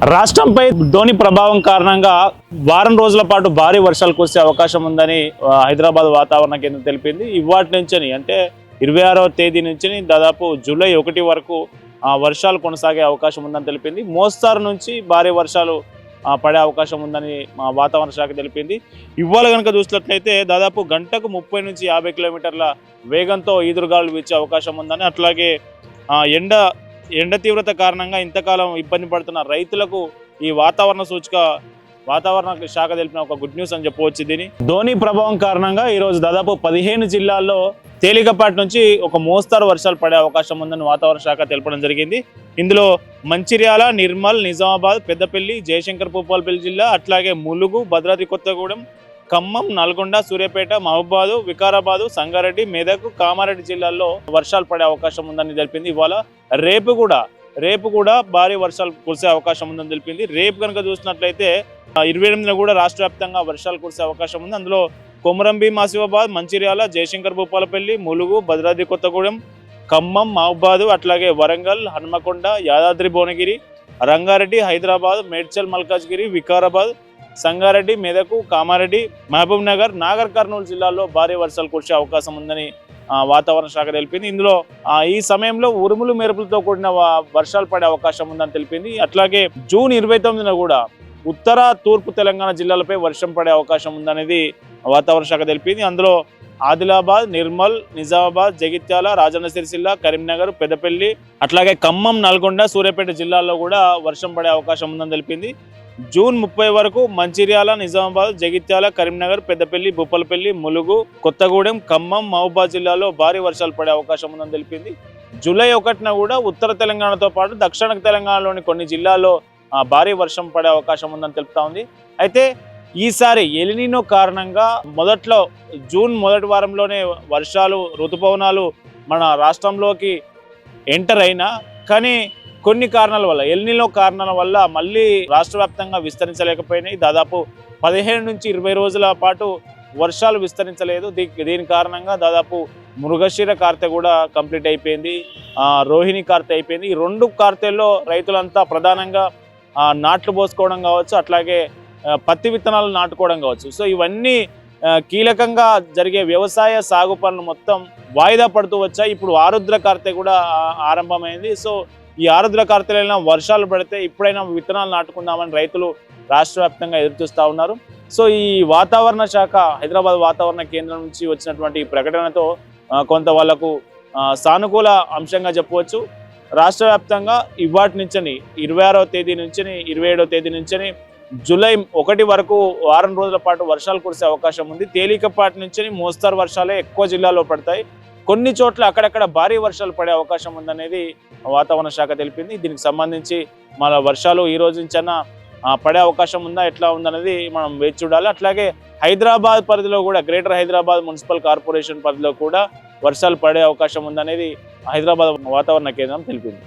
రాష్ట్రంపై ధోని ప్రభావం కారణంగా వారం రోజుల పాటు భారీ వర్షాలు కురిసే అవకాశం ఉందని హైదరాబాద్ వాతావరణ కేంద్రం తెలిపింది. ఇవాటి నుంచి అంటే 26వ తేదీ నుంచి దాదాపు జూలై 1 వరకు వర్షాలు కొనసాగే అవకాశం ఉందని తెలిపింది. మోస్తారు నుంచి భారీ వర్షాలు పడే అవకాశం ఉందని వాతావరణ శాఖ తెలిపింది. ఇవాళ కనుక చూసినట్లయితే దాదాపు గంటకు 30 నుంచి 50 కిలోమీటర్ల వేగంతో ఈదురుగాలు వీచే అవకాశం ఉందని, అట్లాగే ఎండ తీవ్రత కారణంగా ఇంతకాలం ఇబ్బంది పడుతున్న రైతులకు ఈ వాతావరణ శాఖ తెలిపిన ఒక గుడ్ న్యూస్ అని చెప్పవచ్చు. దీని ధోని ప్రభావం కారణంగా ఈరోజు దాదాపు 15 జిల్లాల్లో తేలికపాటి నుంచి ఒక మోస్తారు వర్షాలు పడే అవకాశం ఉందని వాతావరణ శాఖ తెలపడం జరిగింది. ఇందులో మంచిర్యాల, నిర్మల్, నిజామాబాద్, పెద్దపల్లి, జయశంకర్ భూపాలపల్లి జిల్లా, అట్లాగే ములుగు, భద్రాద్రి కొత్తగూడెం, ఖమ్మం, నల్గొండ, సూర్యాపేట, మహబూబాబాద్, వికారాబాద్, సంగారెడ్డి, మెదక్, కామారెడ్డి జిల్లాల్లో వర్షాలు పడే అవకాశం ఉందని తెలిపింది. ఇవాళ రేపు కూడా భారీ వర్షాలు కురిసే అవకాశం ఉందని తెలిపింది. రేపు కనుక చూసినట్లయితే 28న కూడా రాష్ట్ర వ్యాప్తంగా వర్షాలు కురిసే అవకాశం ఉంది. అందులో కొమరంభీం, ఆసిఫాబాద్, మంచిర్యాల, జయశంకర్ భూపాలపల్లి, ములుగు, భద్రాద్రి కొత్తగూడెం, ఖమ్మం, మహబూబాబాద్, అట్లాగే వరంగల్, హన్మకొండ, యాదాద్రి భువనగిరి, రంగారెడ్డి, హైదరాబాద్, మేడ్చల్ మల్కాజ్గిరి, వికారాబాద్, సంగారెడ్డి, మెదక్, కామారెడ్డి, మహబూబ్ నగర్, నాగర్ కర్నూలు జిల్లాల్లో భారీ వర్షాలు కురిసే అవకాశం ఉందని వాతావరణ శాఖ తెలిపింది. ఇందులో ఈ సమయంలో ఉరుములు మెరుపులతో కూడిన వర్షాలు పడే అవకాశం ఉందని తెలిపింది. అట్లాగే జూన్ 29న కూడా ఉత్తర తూర్పు తెలంగాణ జిల్లాలపై వర్షం పడే అవకాశం ఉందనేది వాతావరణ శాఖ తెలిపింది. అందులో ఆదిలాబాద్, నిర్మల్, నిజామాబాద్, జగిత్యాల, రాజన్న సిరిసిల్ల, కరీంనగర్, పెద్దపల్లి, అట్లాగే ఖమ్మం, నల్గొండ, సూర్యాపేట జిల్లాల్లో కూడా వర్షం పడే అవకాశం ఉందని తెలిపింది. జూన్ 30 వరకు మంచిర్యాల, నిజామాబాద్, జగిత్యాల, కరీంనగర్, పెద్దపల్లి, భూపాలపల్లి, ములుగు, కొత్తగూడెం, ఖమ్మం, మహబూబాబాద్ జిల్లాలో భారీ వర్షాలు పడే అవకాశం ఉందని తెలిపింది. జూలై 1న కూడా ఉత్తర తెలంగాణతో పాటు దక్షిణ తెలంగాణలోని కొన్ని జిల్లాల్లో భారీ వర్షం పడే అవకాశం ఉందని తెలుపుతా ఉంది. అయితే ఈసారి ఎలినినో కారణంగా జూన్ మొదటి వారంలోనే ఋతుపవనాలు మన రాష్ట్రంలోకి ఎంటర్ అయినా, కానీ కొన్ని కారణాల వల్ల ఎలినినో కారణాల వల్ల మళ్ళీ రాష్ట్ర వ్యాప్తంగా విస్తరించలేకపోయినాయి. దాదాపు 15 నుంచి 20 రోజుల పాటు వర్షాలు విస్తరించలేదు. దీని కారణంగా దాదాపు మృగశిర కార్తె కూడా కంప్లీట్ అయిపోయింది, రోహిణి కార్తె అయిపోయింది. ఈ 2 కార్తెల్లో రైతులంతా ప్రధానంగా నాట్లు పోసుకోవడం కావచ్చు, అట్లాగే పత్తి విత్తనాలు నాటుకోవడం కావచ్చు. సో ఇవన్నీ కీలకంగా జరిగే వ్యవసాయ సాగు పనులు మొత్తం వాయిదా పడుతూ వచ్చాయి. ఇప్పుడు ఆరుద్ర కార్తె కూడా ఆరంభమైంది. సో ఈ ఆరుద్ర కార్తెలైనా వర్షాలు పడితే ఇప్పుడైనా విత్తనాలు నాటుకుందామని రైతులు రాష్ట్ర వ్యాప్తంగా ఎదురుచూస్తూ ఉన్నారు. సో ఈ వాతావరణ శాఖ హైదరాబాద్ వాతావరణ కేంద్రం నుంచి వచ్చినటువంటి ప్రకటనతో కొంత వాళ్లకు సానుకూల అంశంగా చెప్పవచ్చు. రాష్ట్ర వ్యాప్తంగా ఇవాటి నుంచి 26వ తేదీ నుంచి 27వ తేదీ నుంచి జూలై 1 వరకు వారం రోజుల పాటు వర్షాలు కురిసే అవకాశం ఉంది. తేలికపాటి నుంచి మోస్తరు వర్షాలే ఎక్కువ జిల్లాల్లో పడతాయి. కొన్ని చోట్ల అక్కడక్కడ భారీ వర్షాలు పడే అవకాశం ఉందనేది వాతావరణ శాఖ తెలిపింది. దీనికి సంబంధించి మన వర్షాలు ఈ రోజు నుంచైనా పడే అవకాశం ఉందా, ఎట్లా ఉందనేది మనం వేచి చూడాలి. అట్లాగే హైదరాబాద్ పరిధిలో కూడా గ్రేటర్ హైదరాబాద్ మున్సిపల్ కార్పొరేషన్ పరిధిలో కూడా వర్షాలు పడే అవకాశం ఉందనేది హైదరాబాద్ వాతావరణ కేంద్రం తెలిపింది.